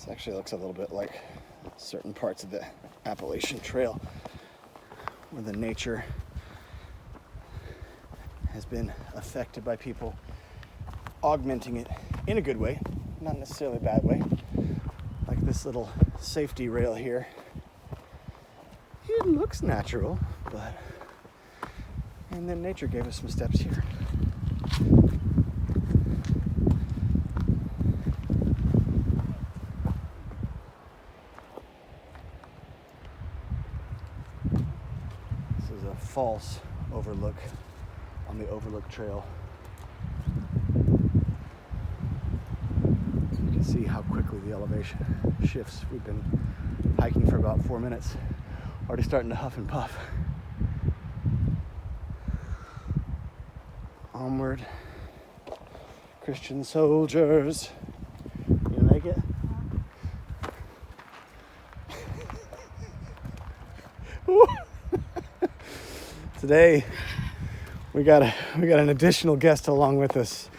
This actually looks a little bit like certain parts of the Appalachian Trail where the nature has been affected by people augmenting it in a good way, not necessarily a bad way. Like this little safety rail here. It looks natural, but... And then nature gave us some steps here. This is a false overlook on the Overlook Trail. You can see how quickly the elevation shifts. We've been hiking for about 4 minutes. Already starting to huff and puff. Onward, Christian soldiers. You gonna make it? Today we got an additional guest along with us.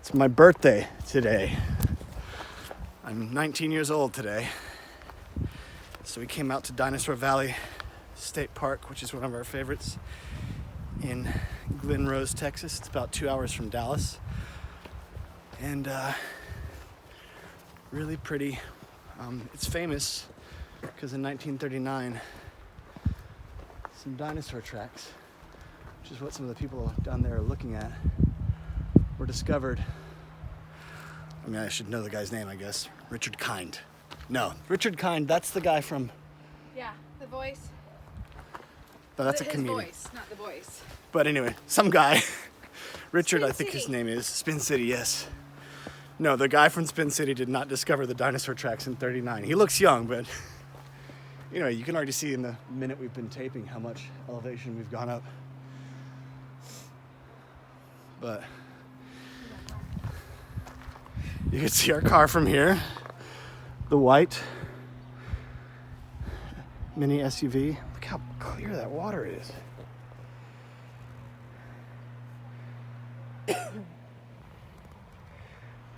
It's my birthday today. I'm 19 years old today. So we came out to Dinosaur Valley State Park, which is one of our favorites, in Glen, Texas. It's about 2 hours from Dallas. And really pretty. It's famous because in 1939, some dinosaur tracks, which is what some of the people down there are looking at, were discovered. I mean, I should know the guy's name, I guess. Richard Kind. No, Richard Kind, that's the guy from... Yeah, The Voice. But that's a comedian. His voice, not The Voice. But anyway, some guy, Richard, Spin I think City. his name is, Spin City, yes. No, the guy from Spin City did not discover the dinosaur tracks in 39. He looks young, but you know, you can already see in the minute we've been taping how much elevation we've gone up. But you can see our car from here, the white mini SUV. Look how clear that water is.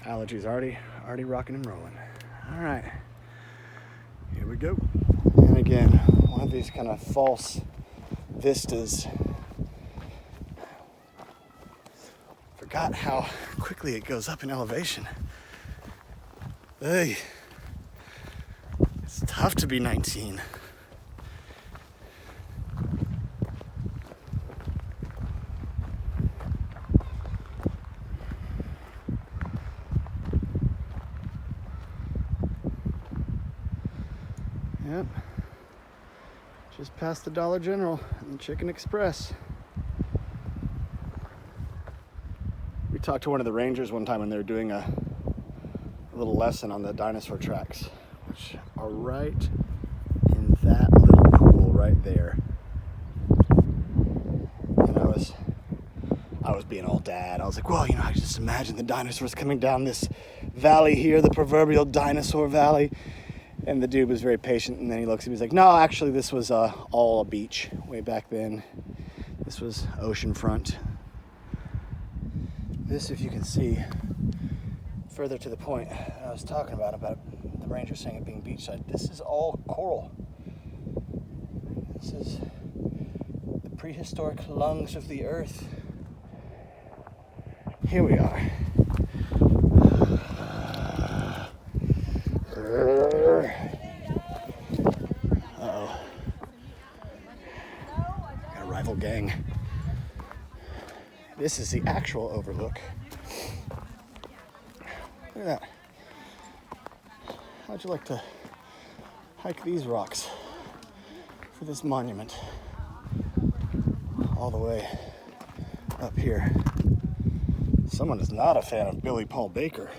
Allergies already rocking and rolling. All right, here we go. And again, one of these kind of false vistas. Forgot how quickly it goes up in elevation. Hey, it's tough to be 19. Yep, just past the Dollar General and the Chicken Express. We talked to one of the rangers one time when they were doing a little lesson on the dinosaur tracks, which are right in that little pool right there. And I was being all dad. I was like, well, you know, I just imagine the dinosaurs coming down this valley here, the proverbial dinosaur valley. And the dude was very patient, and then he looks at me, he's like, no, actually this was all a beach way back then. This was oceanfront. This, if you can see, further to the point I was talking about the ranger saying it being beachside, this is all coral. This is the prehistoric lungs of the earth. Here we are. Uh-oh. Got a rival gang. This is the actual overlook. Look at that. How'd you like to hike these rocks for this monument? All the way up here. Someone is not a fan of Billy Paul Baker.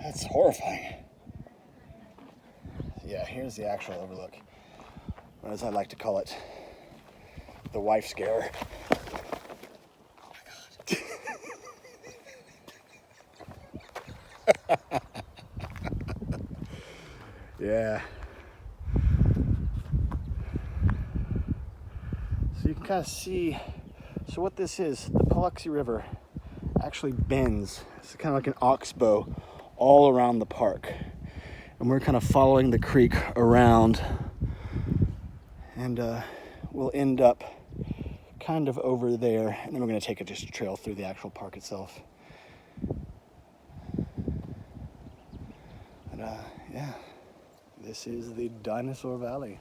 That's horrifying. Yeah, here's the actual overlook. Or as I like to call it, the wife scare. Oh my God. Yeah. So you can kind of see, so what this is, the Paluxy River actually bends. It's kind of like an oxbow all around the park. And we're kind of following the creek around, and we'll end up kind of over there, and then we're going to take just a trail through the actual park itself. But yeah, this is the Dinosaur Valley.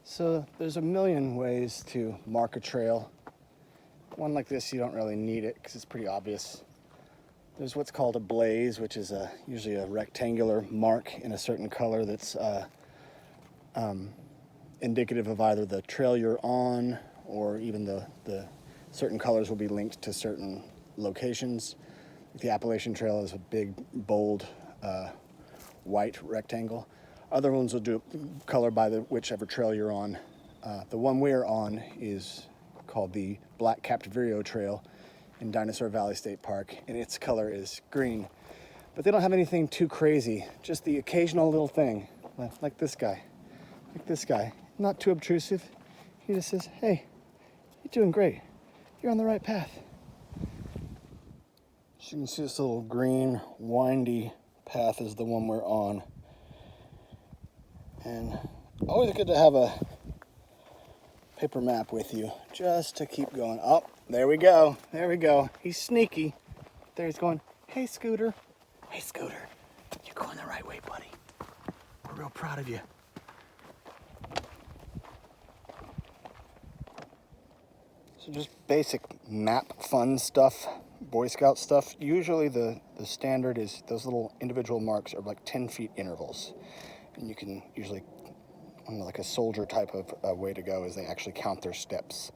So there's a million ways to mark a trail. One like this, you don't really need it because it's pretty obvious. There's what's called a blaze, which is usually a rectangular mark in a certain color that's indicative of either the trail you're on, or even the certain colors will be linked to certain locations. The Appalachian Trail is a big, bold, white rectangle. Other ones will do color by whichever trail you're on. The one we're on is called the Black-Capped Vireo Trail in Dinosaur Valley State Park, and its color is green. But they don't have anything too crazy, just the occasional little thing, like this guy. Like this guy, not too obtrusive. He just says, hey, you're doing great. You're on the right path. So you can see this little green, windy path is the one we're on. And always good to have a paper map with you, just to keep going. Oh, there we go. There we go. He's sneaky. There he's going, hey, Scooter. Hey, Scooter. You're going the right way, buddy. We're real proud of you. So just basic map fun stuff, Boy Scout stuff. Usually the standard is those little individual marks are like 10 feet intervals. And you can usually, like a soldier type of way to go is they actually count their steps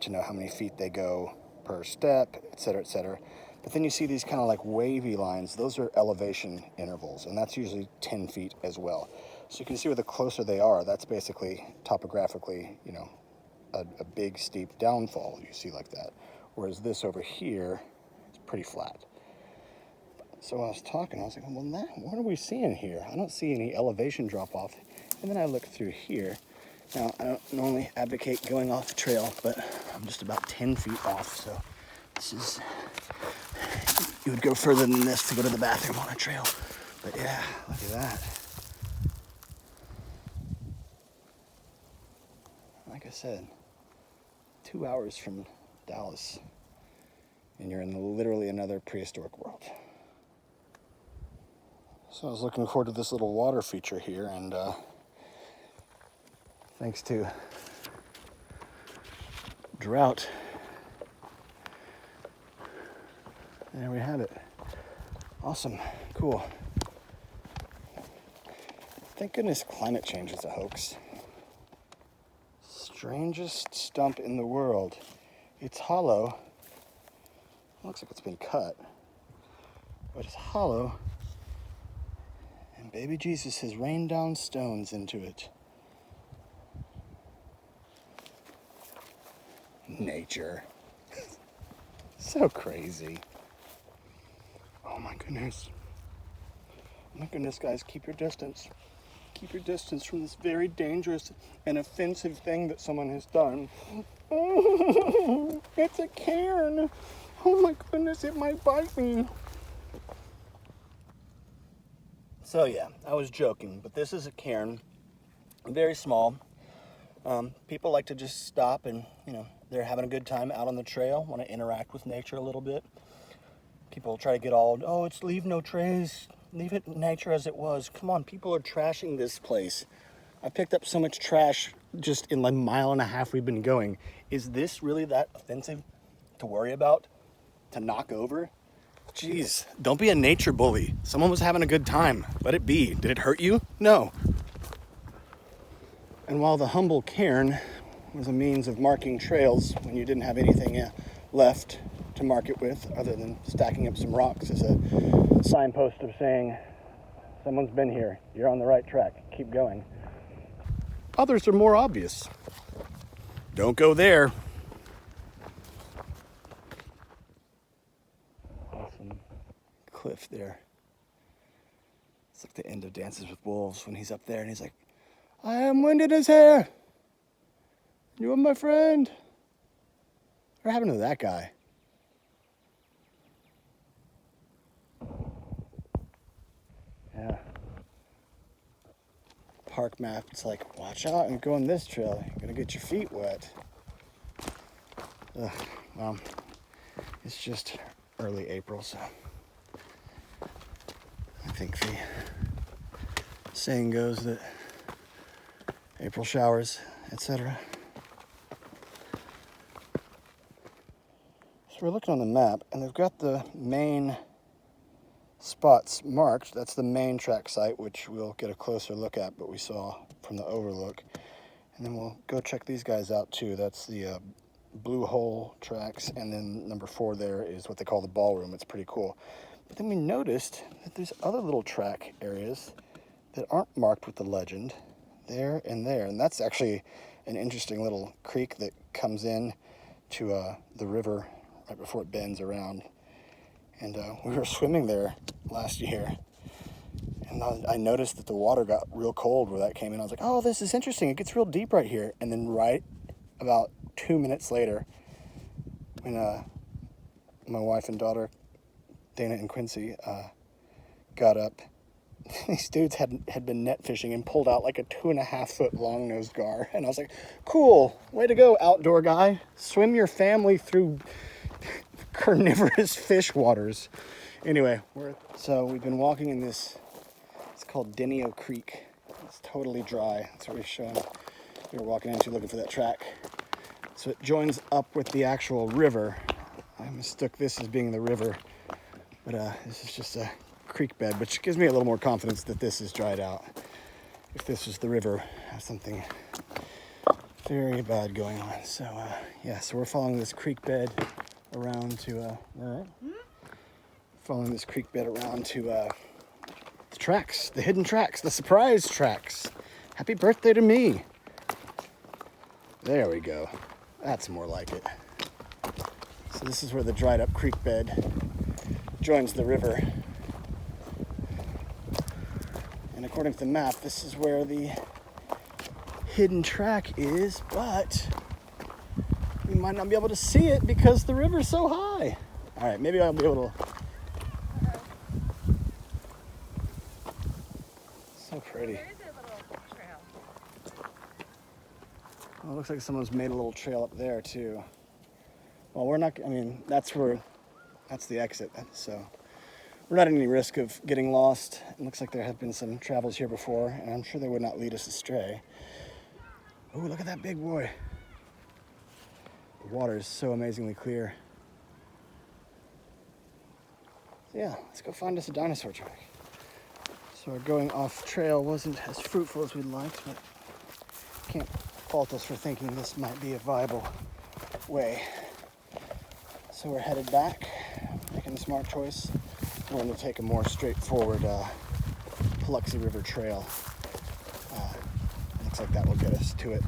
to know how many feet they go per step, et cetera, et cetera. But then you see these kind of like wavy lines. Those are elevation intervals, and that's usually 10 feet as well. So you can see where the closer they are, that's basically topographically, you know, a big steep downfall you see like that. Whereas this over here is pretty flat. So when I was talking, I was like, well, what are we seeing here? I don't see any elevation drop off. And then I look through here. Now, I don't normally advocate going off the trail, but I'm just about 10 feet off. So this is, you would go further than this to go to the bathroom on a trail. But yeah, look at that. Like I said, 2 hours from Dallas, and you're in literally another prehistoric world. So I was looking forward to this little water feature here, and thanks to drought, there we have it. Awesome, cool. Thank goodness climate change is a hoax. Strangest stump in the world. It's hollow. Looks like it's been cut, but it's hollow. And baby Jesus has rained down stones into it. Nature. So crazy. Oh my goodness. Oh my goodness, guys, keep your distance. Keep your distance from this very dangerous and offensive thing that someone has done. Oh, it's a cairn. Oh my goodness, it might bite me. So yeah, I was joking, but this is a cairn, very small. People like to just stop and, you know, they're having a good time out on the trail, want to interact with nature a little bit. People try to get all, oh, it's leave no trace, leave it nature as it was. Come on, people are trashing this place. I picked up so much trash just in the mile and a half we've been going. Is this really that offensive to worry about, to knock over? Jeez, don't be a nature bully. Someone was having a good time. Let it be. Did it hurt you? No. And while the humble cairn was a means of marking trails when you didn't have anything left to mark it with other than stacking up some rocks as a signpost of saying, someone's been here, you're on the right track, keep going. Others are more obvious. Don't go there. Awesome cliff there. It's like the end of Dances with Wolves when he's up there and he's like, I am wind in his hair. You are my friend. What happened to that guy? Yeah. Park map, it's like, watch out and go on this trail. You're gonna get your feet wet. Ugh, well, it's just early April, so I think the saying goes that April showers, etc. So we're looking on the map, and they've got the main spots marked. That's the main track site, which we'll get a closer look at, but we saw from the overlook. And then we'll go check these guys out too. That's the Blue Hole tracks, and then number 4 there is what they call the ballroom. It's pretty cool. But then we noticed that there's other little track areas that aren't marked with the legend there, and that's actually an interesting little creek that comes in to the river right before it bends around. And we were swimming there last year, and I noticed that the water got real cold where that came in. I was like, oh, this is interesting. It gets real deep right here. And then right about 2 minutes later, when my wife and daughter, Dana and Quincy, got up, these dudes had been net fishing and pulled out like a 2.5-foot long-nosed gar. And I was like, cool, way to go, outdoor guy. Swim your family through carnivorous fish waters. Anyway, so we've been walking in this, it's called Dinosaur Creek. It's totally dry. That's what we were walking into looking for that track. So it joins up with the actual river. I mistook this as being the river, but this is just a creek bed, which gives me a little more confidence that this is dried out. If this was the river, I have something very bad going on. So yeah, so we're following this creek bed around to following this creek bed around to the tracks, the hidden tracks, the surprise tracks. Happy birthday to me. There we go. That's more like it. So this is where the dried up creek bed joins the river. And according to the map, this is where the hidden track is, but we might not be able to see it because the river's so high. All right, maybe I'll be able to. So pretty. There is a little trail. Oh, it looks like someone's made a little trail up there too. Well, we're not, I mean, that's the exit, so we're not at any risk of getting lost. It looks like there have been some travels here before, and I'm sure they would not lead us astray. Oh, look at that big boy. The water is so amazingly clear. So yeah, let's go find us a dinosaur track. So our going off trail wasn't as fruitful as we'd liked, but can't fault us for thinking this might be a viable way. So we're headed back, making the smart choice. We're going to take a more straightforward Paluxy River trail. Looks like that will get us to it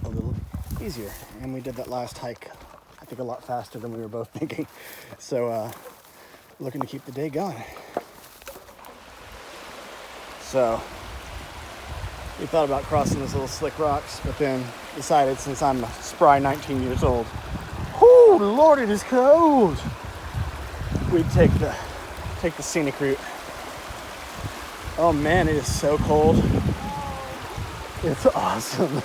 a little easier. And we did that last hike, I think, a lot faster than we were both thinking. So looking to keep the day going. So we thought about crossing those little slick rocks, but then decided, since I'm a spry 19 years old, whoo, Lord, it is cold, we'd take the scenic route. Oh man, it is so cold. It's awesome.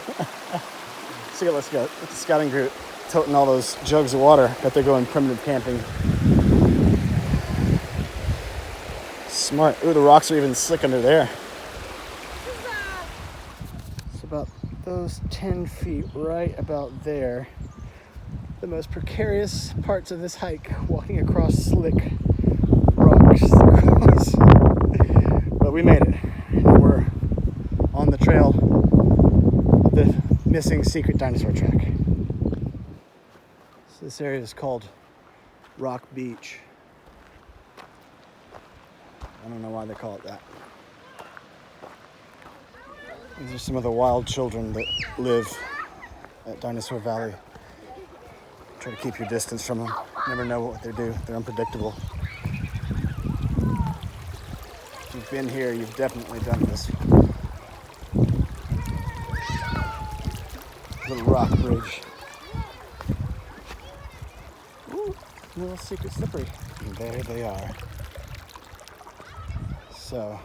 So let's go. It's the scouting group toting all those jugs of water. Bet they're going primitive camping. Smart. Ooh, the rocks are even slick under there. It's about those 10 feet right about there. The most precarious parts of this hike, walking across slick rocks. But we made it. And we're on the trail of the missing secret dinosaur track. So this area is called Rock Beach. I don't know why they call it that. These are some of the wild children that live at Dinosaur Valley. Try to keep your distance from them. Never know what they do. They're unpredictable. If you've been here, you've definitely done this. Little rock bridge. little secret slippery. And there they are. So,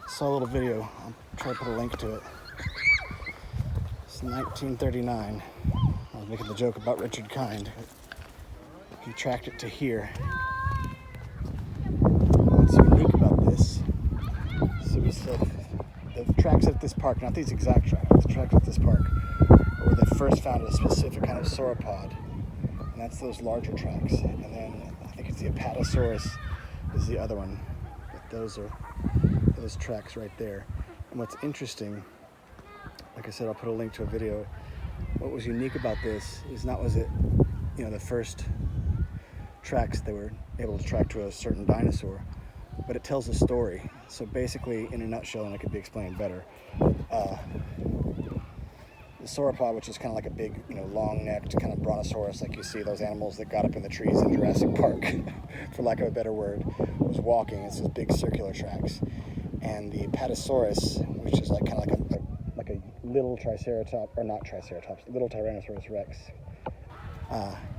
saw a little video. I'll try to put a link to it. It's 1939. I was making the joke about Richard Kind. He tracked it to here. What's unique about this? So we said the tracks at this park, not these exact tracks, the tracks at this park, are where they first found a specific kind of sauropod. And that's those larger tracks. And then I think it's the Apatosaurus is the other one. But those are those tracks right there. And what's interesting, like I said, I'll put a link to a video. What was unique about this is not was it, the first tracks they were able to track to a certain dinosaur, but it tells a story. So basically, in a nutshell, and it could be explained better, the sauropod, which is kind of like a big, long-necked kind of brontosaurus, like you see those animals that got up in the trees in Jurassic Park, for lack of a better word, was walking. It's these big circular tracks. And the Apatosaurus, which is like a little triceratops, or not triceratops, little Tyrannosaurus Rex,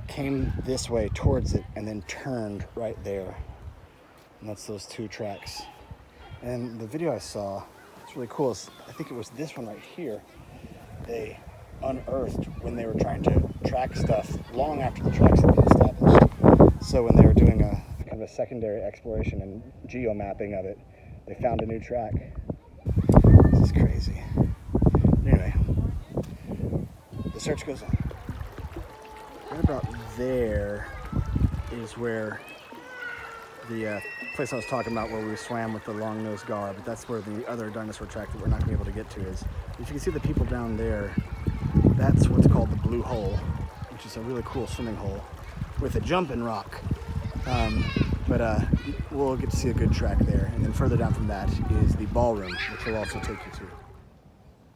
came this way towards it and then turned right there. And that's those two tracks. And the video I saw, it's really cool. I think it was this one right here. They unearthed when they were trying to track stuff long after the tracks had been established. So when they were doing a kind of a secondary exploration and geomapping of it, they found a new track. This is crazy. Anyway, the search goes on. Right about there is where the place I was talking about where we swam with the long-nosed gar, but that's where the other dinosaur track that we're not going to be able to get to is. If you can see the people down there, that's what's called the Blue Hole, which is a really cool swimming hole with a jumping rock. But we'll get to see a good track there. And then further down from that is the ballroom, which we'll also take you to.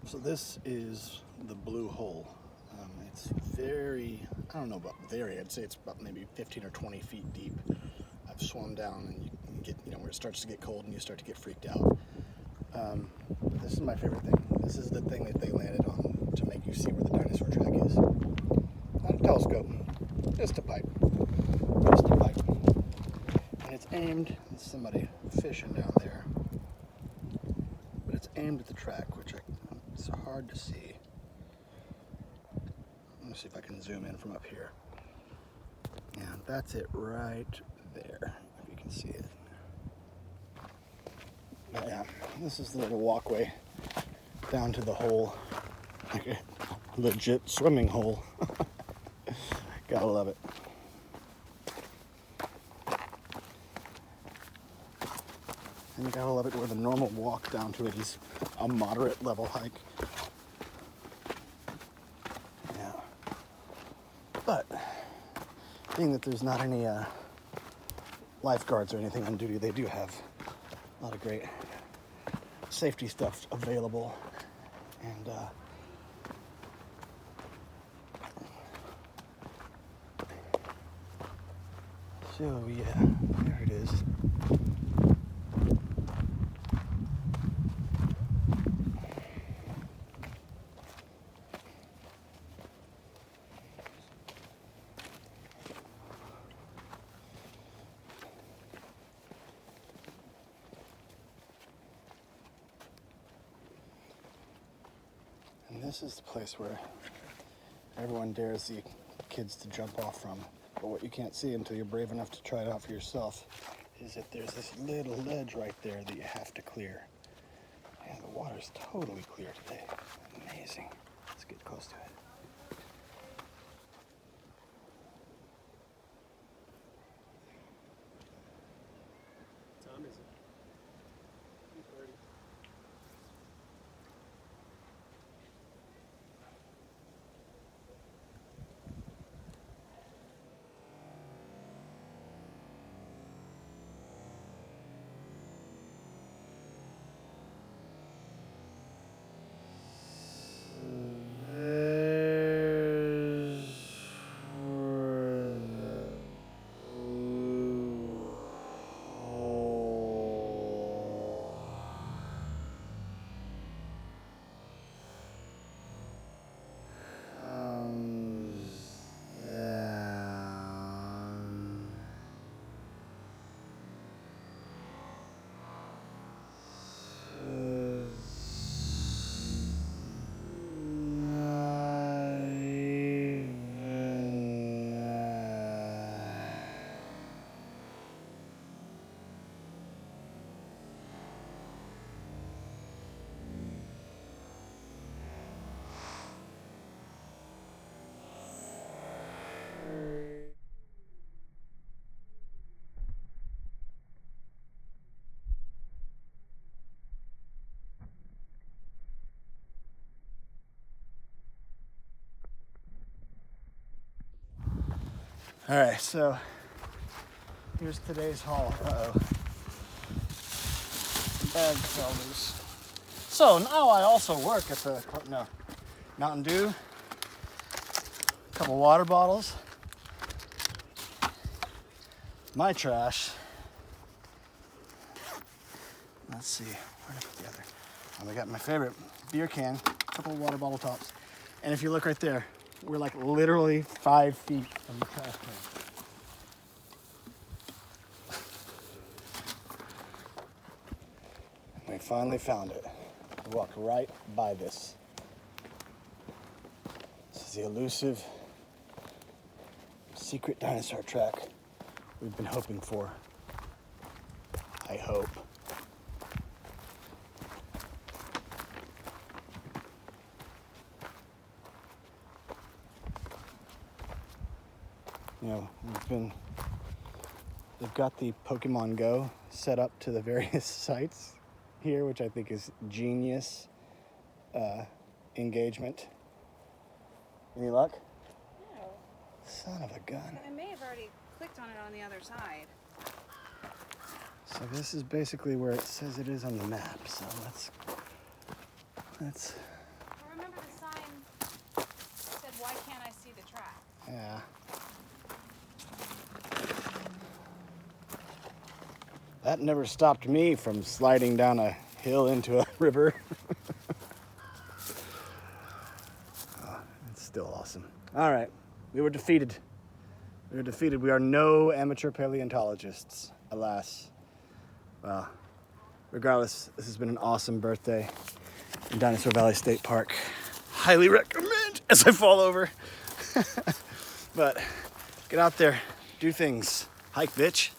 So this is the Blue Hole. It's very, I don't know about very, I'd say it's about maybe 15 or 20 feet deep. I've swum down and you can get, where it starts to get cold and you start to get freaked out. This is my favorite thing. This is the thing that they landed on to make you see where the dinosaur track is. Not a telescope, just a pipe. Just a pipe. And it's aimed at somebody fishing down there. But it's aimed at the track, which it's hard to see. Let me see if I can zoom in from up here. Yeah, that's it right there, if you can see it. But yeah, this is the little walkway down to the hole, like a legit swimming hole. Gotta love it. And you gotta love it where the normal walk down to it is a moderate level hike. Yeah. But being that there's not any lifeguards or anything on duty, they do have a lot of great safety stuff available. And so yeah, there it is. And this is the place where everyone dares the kids to jump off from. But what you can't see until you're brave enough to try it out for yourself is that there's this little ledge right there that you have to clear. And the water's totally clear today. Amazing. Let's get close to it. What time is it? 2:30. All right, so here's today's haul. Uh-oh. Bag fell loose. So now I also work at the, no, Mountain Dew, a couple water bottles, my trash. Let's see, where did I put the other? Oh, we got my favorite beer can, a couple of water bottle tops. And if you look right there, we're like literally 5 feet from the trash can. We finally found it. We walked right by this. This is the elusive secret dinosaur track we've been hoping for. I hope. You know, they've got the Pokemon Go set up to the various sites here, which I think is genius engagement. Any luck? No. Son of a gun. I may have already clicked on it on the other side. So this is basically where it says it is on the map. So let's. I remember the sign said, "Why can't I see the track?" Yeah. That never stopped me from sliding down a hill into a river. Oh, it's still awesome. All right, we were defeated. We are no amateur paleontologists, alas. Well, regardless, this has been an awesome birthday in Dinosaur Valley State Park. Highly recommend as I fall over. But get out there, do things. Hike, bitch.